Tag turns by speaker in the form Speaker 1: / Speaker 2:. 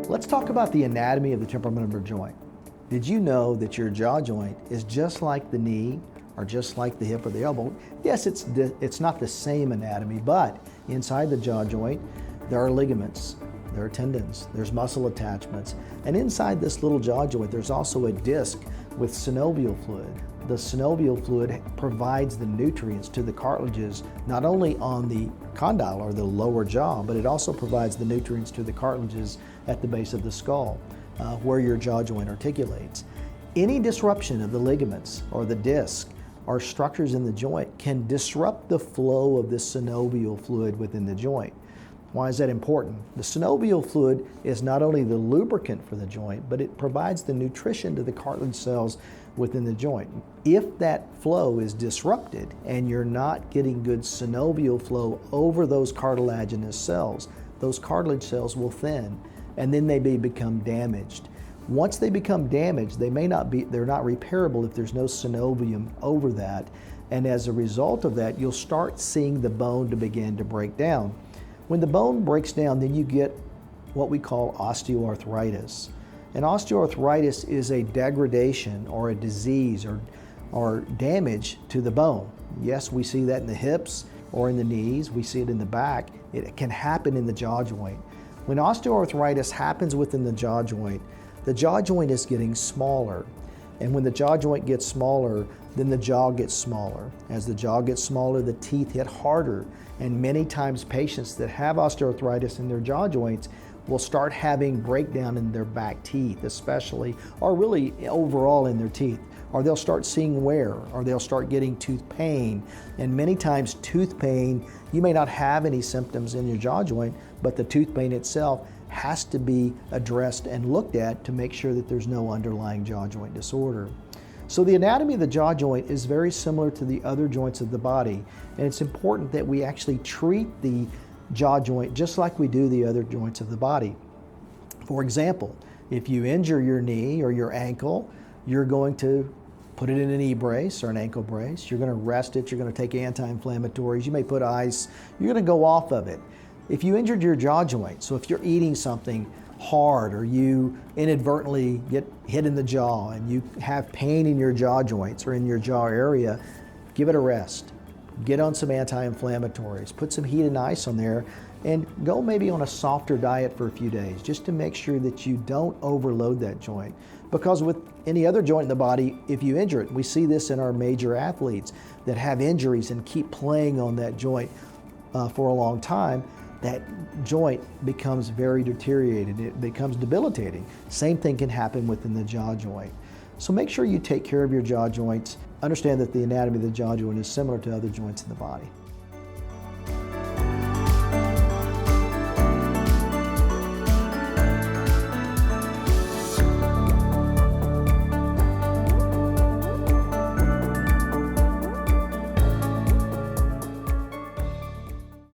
Speaker 1: Let's talk about the anatomy of the temporomandibular joint. Did you know that your jaw joint is just like the knee or just like the hip or the elbow? Yes, it's not the same anatomy, but inside the jaw joint, there are ligaments, there are tendons, there's muscle attachments, and inside this little jaw joint, there's also a disc with synovial fluid. The synovial fluid provides the nutrients to the cartilages, not only on the condyle or the lower jaw, but it also provides the nutrients to the cartilages at the base of the skull, where your jaw joint articulates. Any disruption of the ligaments or the disc or structures in the joint can disrupt the flow of the synovial fluid within the joint. Why is that important? The synovial fluid is not only the lubricant for the joint, but it provides the nutrition to the cartilage cells within the joint. If that flow is disrupted and you're not getting good synovial flow over those cartilaginous cells, those cartilage cells will thin and then they may become damaged. Once they become damaged, they're not repairable if there's no synovium over that. And as a result of that, you'll start seeing the bone to begin to break down. When the bone breaks down, then you get what we call osteoarthritis. And osteoarthritis is a degradation or a disease or damage to the bone. Yes, we see that in the hips or in the knees. We see it in the back. It can happen in the jaw joint. When osteoarthritis happens within the jaw joint is getting smaller. And when the jaw joint gets smaller, then the jaw gets smaller. As the jaw gets smaller, the teeth hit harder. And many times patients that have osteoarthritis in their jaw joints will start having breakdown in their back teeth especially, or really overall in their teeth. Or they'll start seeing wear, or they'll start getting tooth pain. And many times tooth pain, you may not have any symptoms in your jaw joint, but the tooth pain itself has to be addressed and looked at to make sure that there's no underlying jaw joint disorder. So the anatomy of the jaw joint is very similar to the other joints of the body, and it's important that we actually treat the jaw joint just like we do the other joints of the body. For example, if you injure your knee or your ankle, you're going to put it in a knee brace or an ankle brace. You're going to rest it. You're going to take anti-inflammatories. You may put ice. You're going to go off of it. If you injured your jaw joint, so if you're eating something hard or you inadvertently get hit in the jaw and you have pain in your jaw joints or in your jaw area, give it a rest. Get on some anti-inflammatories, put some heat and ice on there, and go maybe on a softer diet for a few days just to make sure that you don't overload that joint. Because with any other joint in the body, if you injure it, we see this in our major athletes that have injuries and keep playing on that joint for a long time, that joint becomes very deteriorated. It becomes debilitating. Same thing can happen within the jaw joint. So make sure you take care of your jaw joints. Understand that the anatomy of the jaw joint is similar to other joints in the body.